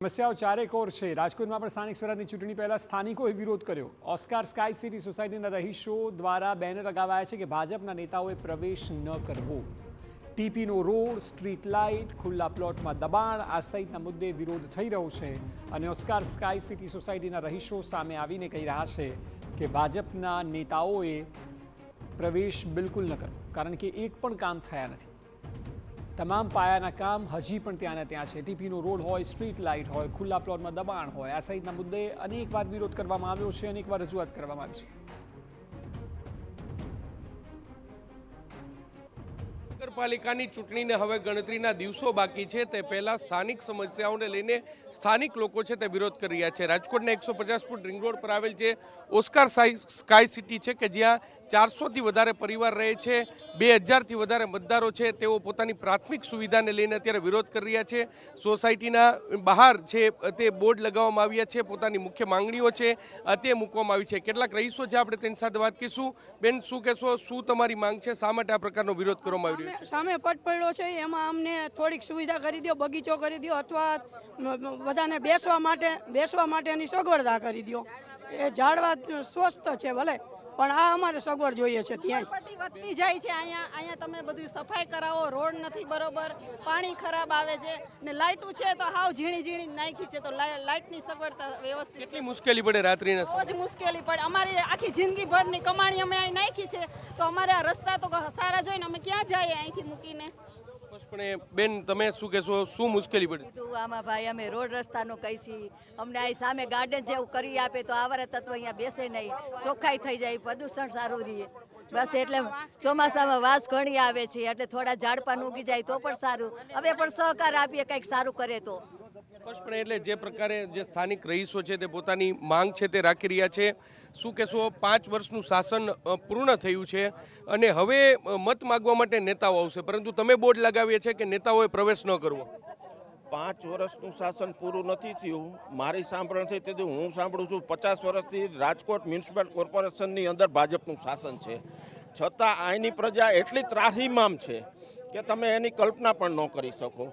સમસ્યાઓ ચારેકોર છે। રાજકોટમાં પણ સ્થાનિક સ્વરાજની ચૂંટણી પહેલા સ્થાનિકોએ વિરોધ કર્યો। ઓસ્કાર સ્કાય સિટી સોસાયટીના રહીશો દ્વારા બેનર લગાવાયા છે કે ભાજપના નેતાઓએ પ્રવેશ ન કરવો। ટીપીનો રોડ, સ્ટ્રીટ લાઇટ, ખુલ્લા પ્લોટમાં દબાણ આ સહિતના મુદ્દે વિરોધ થઈ રહ્યો છે અને ઓસ્કાર સ્કાય સિટી સોસાયટીના રહીશો સામે આવીને કહી રહ્યા છે કે ભાજપના નેતાઓએ પ્રવેશ બિલકુલ ન કરવો, કારણ કે એક પણ કામ થયા નથી। તમામ પાયાના કામ હજી પણ ત્યાંના ત્યાં છે। ટીપીનો રોડ હોય, સ્ટ્રીટ લાઇટ હોય, ખુલ્લા પ્લોટમાં દબાણ હોય, આ સહિતના મુદ્દે અનેકવાર વિરોધ કરવામાં આવ્યો છે, અનેકવાર રજૂઆત કરવામાં આવી છે। નગરપાલિકાની ચૂંટણીને હવે ગણતરીના દિવસો બાકી છે, તે પહેલા સ્થાનિક સમસ્યાઓને લઈને સ્થાનિક લોકો છે તે વિરોધ કરી રહ્યા છે। રાજકોટના 150 ફૂટ રિંગ રોડ પર આવેલ જે ઓસ્કાર સ્કાય સિટી છે કે જ્યાં 400થી વધારે પરિવાર રહે છે, 2000થી વધારે મતદારો છે, તેઓ પોતાની પ્રાથમિક સુવિધાને લઈને અત્યારે વિરોધ કરી રહ્યા છે। સોસાયટીના બહાર છે તે બોર્ડ લગાવવામાં આવ્યા છે, પોતાની મુખ્ય માંગણીઓ છે તે મૂકવામાં આવી છે। કેટલાક રહીશો છે, આપણે તેની સાથે વાત કરીશું। બેન, શું કહેશો, શું તમારી માંગ છે, શા માટે આ પ્રકારનો વિરોધ કરવામાં આવી રહ્યો છે? સામે પટ પડ્યો છે, એમાં અમને થોડીક સુવિધા કરી દો, બગીચો કરી દો અથવા બધાને બેસવા માટેની સગવડતા કરી દો। એ ઝાડવા સ્વસ્થ છે ભલે, પણ આ અમારે સગવડ જોઈએ છે। ત્યાં વધતી જાય છે, અહીંયા તમે બધું સફાઈ કરાવો, રોડ નથી બરોબર, પાણી ખરાબ આવે છે ને લાઇટું છે તો હાવ ઝીણી નાખી છે, તો લાઇટની સગવડતા વ્યવસ્થિત કેટલી મુશ્કેલી પડે રાત્રિના? બહુ જ મુશ્કેલી પડે। અમારી આખી જિંદગી ભરની કમાણી અમે અહીં નાખી છે, તો અમારે આ રસ્તા તો સારા જોઈને અમે ક્યાં જઈએ અહીંથી મૂકીને? પણ બેન, તમે શું કહેશો, શું મુશ્કેલી પડે? આમાં ભાઈ અમે રોડ રસ્તાનું કહીશી, અમને અહીં સામે ગાર્ડન જેવું કરી આપે તો આવારા તત્વ અહીંયા બેસે નહીં, ચોખ્ખાઈ થઈ જાય, પ્રદૂષણ સારું રહે। બસ એટલે ચોમાસામાં વાસ ઘણી આવે છે, એટલે થોડા ઝાડપાન ઉગી જાય તો પણ સારું। હવે પણ સહકાર આપીએ, કંઈક સારું કરે તો। પણ એટલે જે પ્રકારે જે સ્થાનિક રહીશો છે તે પોતાની માંગ છે તે રાખી રહ્યા છે। શું કહેશો, 5 વર્ષનું શાસન પૂર્ણ થયું છે અને હવે મત માગવા માટે નેતાઓ આવશે, પરંતુ તમે બોર્ડ લગાવીએ છે કે નેતાઓએ પ્રવેશ ન કરવો। 5 વર્ષનું શાસન પૂરું નથી થયું। મારી સાંભળણથી તેથી હું સાંભળું છું 50 વર્ષથી રાજકોટ મ્યુનિસિપલ કોર્પોરેશનની અંદર ભાજપનું શાસન છે, છતાં અહીંની પ્રજા એટલી ત્રાહિમામ છે કે તમે એની કલ્પના પણ ન કરી શકો।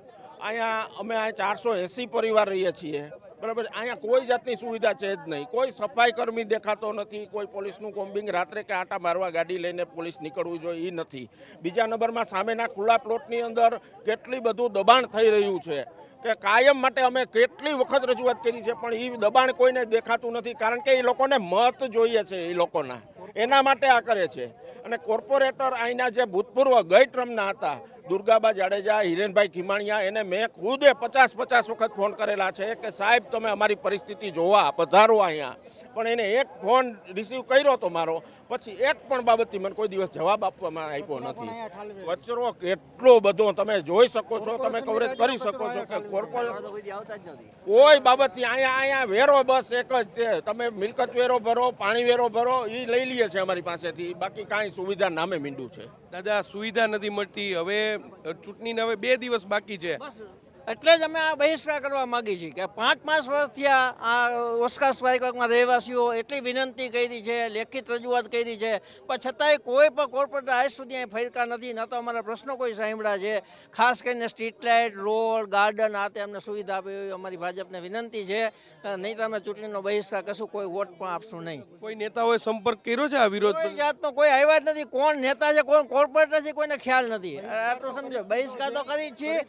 અમે 480 પરિવાર રહીએ છીએ, બરાબર। અહીંયા કોઈ જાતની સુવિધા છે જ નહીં, કોઈ સફાઈ કર્મી દેખાતો નથી, કોઈ પોલીસનું કોમ્બિંગ રાત્રે કે આટા મારવા ગાડી લઈને પોલીસ નીકળવું જોઈએ એ નથી। બીજા નંબરમાં સામેના ખુલ્લા પ્લોટની અંદર કેટલી બધું દબાણ થઈ રહ્યું છે કે કાયમ માટે અમે કેટલી વખત રજૂઆત કરી છે, પણ એ દબાણ કોઈને દેખાતું નથી, કારણ કે એ લોકોને મત જોઈએ છે, એ લોકોના એના માટે આ કરે છે। અને કોર્પોરેટર અહીંના જે ભૂતપૂર્વ ગઈ ટ્રમના હતા, દુર્ગાબા જાડેજા, હિરેનભાઈ ખીમાણીયા, એને મેં ખુદે 50 વખત ફોન કરેલા છે કે સાહેબ તમે અમારી પરિસ્થિતિ જોવા પધારો અહીંયા, પણ એને એક ફોન રિસીવ કર્યો તો મારો, પછી એક પણ બાબતથી મને કોઈ દિવસ જવાબ આપવામાં આવ્યો નથી। કચરો કેટલો બધો તમે જોઈ શકો છો, તમે કવરેજ કરી શકો છો કે કોર્પોરેશન કોઈ બાબતથી અહીંયા વેરો બસ એક જ છે, તમે મિલકત વેરો ભરો, પાણી વેરો ભરો, એ લઈ લઈએ છે અમારી પાસેથી, બાકી કાંઈ સુવિધા નામે મીંડું છે। દાદા, સુવિધા નથી મળતી, હવે ચૂંટણીને હવે 2 દિવસ બાકી છે, એટલે જ અમે આ બહિષ્કાર કરવા માગીએ છીએ કે 5 વર્ષથી આ ઓસ્કાર સ્કાયમાં રહેવાસીઓ એટલી વિનંતી કરી છે, લેખિત રજૂઆત કરી છે, પણ છતાંય કોઈ પણ કોર્પોરેટર આજ સુધી અહીં ફરકા નથી, ન તો અમારા પ્રશ્નો કોઈ સાંભળ્યા છે। ખાસ કરીને સ્ટ્રીટ લાઇટ, રોડ, ગાર્ડન આ તે અમને સુવિધા આપે એવી અમારી ભાજપને વિનંતી છે, નહીં તો અમે ચૂંટણીનો બહિષ્કાર કરશું, કોઈ વોટ પણ આપશું નહીં। કોઈ નેતાઓએ સંપર્ક કર્યો છે આ વિરોધ? કોઈ જાતનો કોઈ આવ્યા જ નથી, કોણ નેતા છે, કોણ કોર્પોરેટર છે, કોઈને ખ્યાલ નથી। આટલું સમજો, બહિષ્કાર તો કરી છીએ,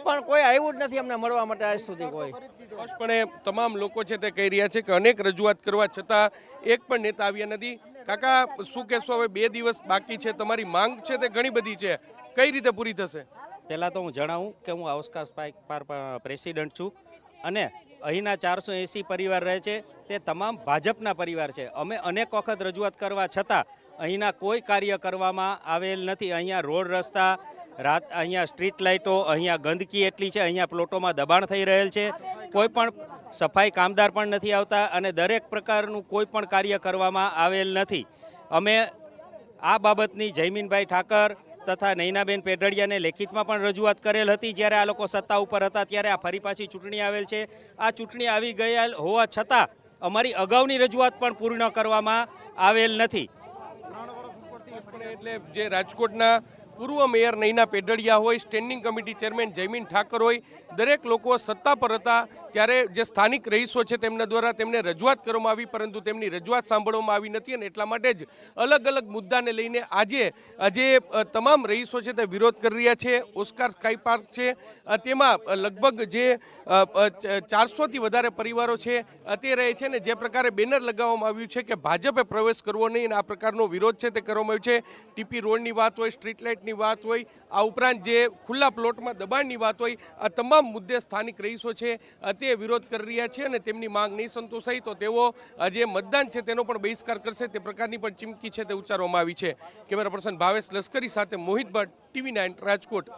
પણ કોઈ આવ્યું જ નથી અમને મળવા માટે આજ સુધી કોઈ। પણ તમામ લોકો છે તે કહી રહ્યા છે કે અનેક રજૂઆત કરવા છતાં એક પણ નેતા આવ્યા નથી। કાકા, શું કહેશો, હવે 2 દિવસ બાકી છે, તમારી માંગ છે તે ઘણી બધી છે, કઈ રીતે પૂરી થશે? પહેલાં તો હું જણાવું કે હું ઓસ્કાર સ્કાય પ્રેસિડેન્ટ છું અને અહીંના 480 પરિવાર રહે છે તે તમામ ભાજપના પરિવાર છે। અમે અનેક વખત રજૂઆત કરવા છતાં અહીંના કોઈ કાર્ય કરવામાં આવેલ નથી। અહીંયા રોડ રસ્તા, અહીંયા સ્ટ્રીટ લાઇટો, અહીંયા ગંદકી એટલી છે, અહીંયા પ્લોટોમાં દબાણ થઈ રહેલ છે, કોઈ પણ સફાઈ કામદાર પણ નથી આવતા અને દરેક પ્રકારનું કોઈ પણ કાર્ય કરવામાં આવેલ નથી। અમે આ બાબતની જયમીનભાઈ ઠાકર તથા નૈનાબેન પેઢડિયાને લેખિતમાં પણ રજૂઆત કરેલ હતી જ્યારે આ લોકો સત્તા ઉપર હતા, ત્યારે આ ફરી પાછી ચૂંટણી આવેલ છે। આ ચૂંટણી આવી ગયેલ હોવા છતાં અમારી અગાઉની રજૂઆત પણ પૂર્ણ કરવામાં આવેલ નથી। એટલે જે રાજકોટના પૂર્વ મેયર નૈના પેઢડિયા હોય, standing committee chairman Jaymin Thakar હોય, દરેક લોકો સત્તા પર હતા ત્યારે જે સ્થાનિક રહીશો છે તેમના દ્વારા તેમને રજૂઆત કરવામાં આવી, પરંતુ તેમની રજૂઆત સાંભળવામાં આવી નથી અને એટલા માટે જ અલગ અલગ મુદ્દાને લઈને આજે તમામ રહીશો છે તે વિરોધ કરી રહ્યા છે. ઓસ્કાર સ્કાય પાર્ક છે તેમાં લગભગ જે 400થી વધારે પરિવારો છે તે રહે છે ને જે પ્રકારે બેનર લગાવવામાં આવ્યું છે કે ભાજપે પ્રવેશ કરવો નહીં અને આ પ્રકારનો વિરોધ છે તે કરવામાં આવ્યો છે. ટીપી રોડની વાત હોય, સ્ટ્રીટ લાઇટની વાત હોય, આ ઉપરાંત જે ખુલ્લા પ્લોટમાં દબાણની વાત હોય, આ તમામ મુદ્દે સ્થાનિક રહીશો છે તે વિરોધ કરી રહ્યા છે અને તેમની માંગ નહીં સંતોષાઈ તો તેઓ જે મતદાન છે તેનો પણ બહિષ્કાર કરશે તે પ્રકારની પણ ચીમકી છે તે ઉચ્ચારવામાં આવી છે. કેમેરા પર્સન ભાવેશ લશ્કરી સાથે મોહિત ભટ્ટ, TV9 રાજકોટ.